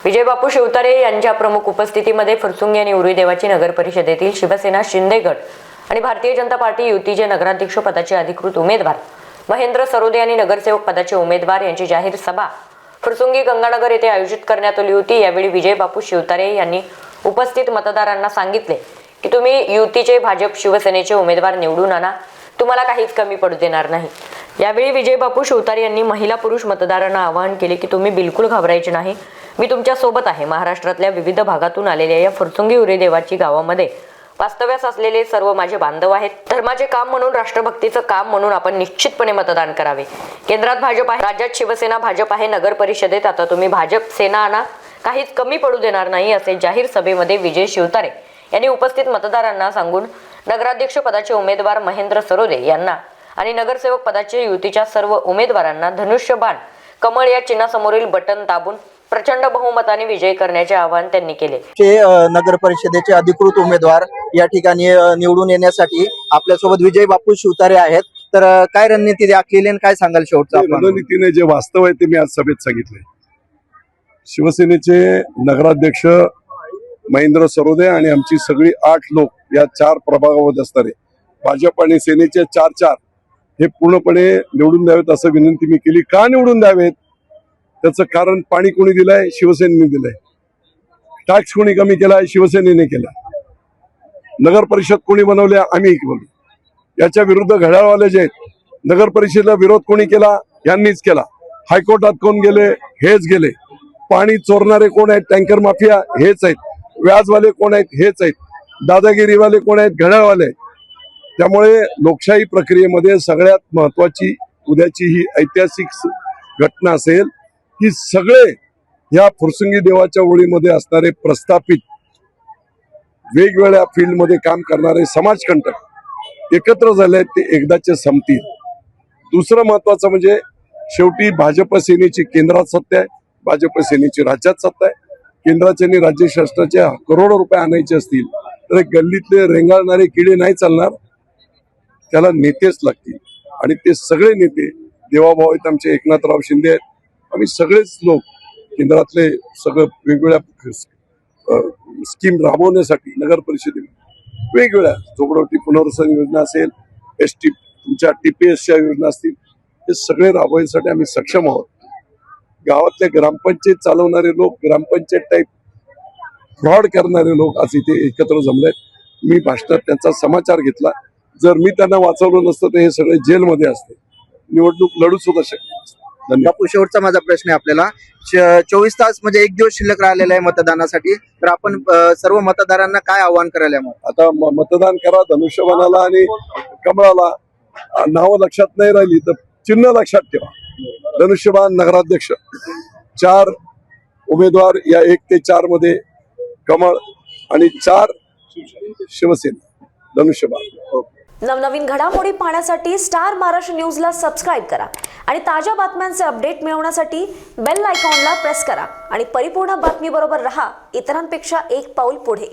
विजय बापू शिवतारे यांच्या प्रमुख उपस्थितीमध्ये फुरसुंगी आणि उरुई देवाची नगर परिषदेतील शिवसेना शिंदे गट आणि भारतीय जनता पार्टी युतीचे नगराध्यक्ष पदाचे अधिकृत उमेदवार महेंद्र सरोदे आणि नगरसेवक पदाचे उमेदवार यांची जाहीर सभा फुरसुंगी गंगानगर येथे आयोजित करण्यात आली होती। यावेळी विजय बापू शिवतारे यांनी उपस्थित मतदारांना सांगितले की तुम्ही युतीचे भाजप शिवसेनेचे उमेदवार निवडून आणा, तुम्हाला काहीच कमी पडू देणार नाही। यावेळी विजय बापू शिवतारे यांनी महिला पुरुष मतदारांना आवाहन केले की तुम्ही बिलकुल घाबरायचे नाही, मी तुमच्या सोबत आहे। महाराष्ट्रातल्या विविध भागातून आलेल्या या फुरसुंगी उरुई देवाची गावामध्ये वास्तव्यास असलेले सर्व माझे बांधव आहेत। धर्माचे काम म्हणून, राष्ट्रभक्तीचं काम म्हणून आपण निश्चितपणे मतदान करावे। केंद्रात भाजप आहे, राज्यात शिवसेना भाजप आहे, नगर परिषदेत आता तुम्ही भाजप सेना आणा, काहीच कमी पडू देणार नाही असे जाहीर सभेमध्ये विजय शिवतारे यांनी उपस्थित मतदारांना सांगून नगराध्यक्ष पदाचे उमेदवार महेंद्र सरोदे यांना आणि नगरसेवक पदाचे युतीच्या सर्व उमेदवारांना धनुष्यबाण कमळ या चिन्हासमोरील बटन दाबून प्रचंड बहुमताने विजय करण्याचे आवाहन त्यांनी केले। नगर परिषदेचे अधिकृत उमेदवार या ठिकाणी निवडून येण्यासाठी आपल्यासोबत विजय बापू शिवतारे आहेत। तर काय रणनीती आखलेली आणि काय सांगाल शेवटचा? रणनीतीने जे वास्तव आहे ते मी आज सभेत सांगितले। शिवसेनेचे नगराध्यक्ष महेंद्र सरोदे आणि आमची सगळी 8 लोक या 4 प्रभागामध्ये असणारे भाजप आणि सेनेचे 4 हे पूर्णपणे निवडून द्यावेत असं विनंती मी केली। का निवडून द्यावेत त्याचं कारण पाणी कोणी दिलंय? शिवसेनेने दिलंय। टॅक्स कोणी कमी केलाय? शिवसेनेने केला। नगर परिषद कोणी बनवले? आम्ही बनवली। याच्या विरुद्ध घड्याळवाले जे आहेत, नगर परिषदेला विरोध कोणी केला? यांनीच केला। हायकोर्टात कोण गेले? हेच गेले। पाणी चोरणारे कोण आहेत? टँकर माफिया हेच आहेत। व्याजवाले कोण आहेत? हेच आहेत। दादागिरीवाले कोण आहेत? घड्याळवाले। त्यामुळे लोकशाही प्रक्रियेमध्ये सगळ्यात महत्वाची उद्याची ही ऐतिहासिक घटना असेल की सगळे या फुरसुंगी देवाच्या ओळीमध्ये असणारे प्रस्थापित वेगवेगळ्या फील्डमध्ये काम करणारे समाजकंटक एकत्र झाले, ते एकदाचे संपतील। दुसरं महत्वाचं म्हणजे शेवटी भाजप सेनेची केंद्रात सत्ता आहे, भाजप सेनेची राज्यात सत्ता आहे। केंद्राचे आणि राज्य शासनाचे करोडो रुपये आणायचे असतील तर गल्लीतले रेंगाळणारे किडे नाही चालणार, त्याला नेतेच लागतील। आणि ते सगळे नेते देवाभाऊ आहेत, आमचे एकनाथराव शिंदे आहेत, आम्ही सगळेच लोक केंद्रातले सगळं वेगवेगळ्या स्कीम राबवण्यासाठी नगर परिषदेने वेगवेगळ्या झोपडपट्टी पुनर्वसन योजना असेल, एसटी तुमच्या TPSच्या योजना असतील, हे सगळे राबवण्यासाठी आम्ही सक्षम आहोत। गावातले ग्रामपंचायत चालवणारे लोक, ग्रामपंचायत टाईप फ्रॉड करणारे लोक आज इथे एकत्र जमलेत। मी भाषणात त्यांचा समाचार घेतला। जर मी त्यांना वाचवलं नसतं तर हे सगळे जेलमध्ये असते, निवडणूक लढू सुद्धा शकले नसते। बापू, शेवटचा माझा प्रश्न आहे आपल्याला। 24 तास म्हणजे 1 दिवस शिल्लक राहिलेला आहे मतदानासाठी, तर आपण सर्व मतदारांना काय आवाहन करायला? मग आता मतदान करा, धनुष्यबाणाला आणि कमळाला। नावं लक्षात नाही राहिली तर चिन्ह लक्षात ठेवा। धनुष्यबाण नगराध्यक्ष, 4 उमेदवार या 1 ते 4 मध्ये कमळ आणि 4 शिवसेना धनुष्यबाण। नवनवीन घडामोडी पाहण्यासाठी स्टार महाराष्ट्र न्यूजला सबस्क्राईब करा आणि ताज्या बातम्यांचे अपडेट मिळवण्यासाठी बेल आयकॉनला प्रेस करा आणि परिपूर्ण बातमी बरोबर रहा, इतरांपेक्षा एक पाऊल पुढे।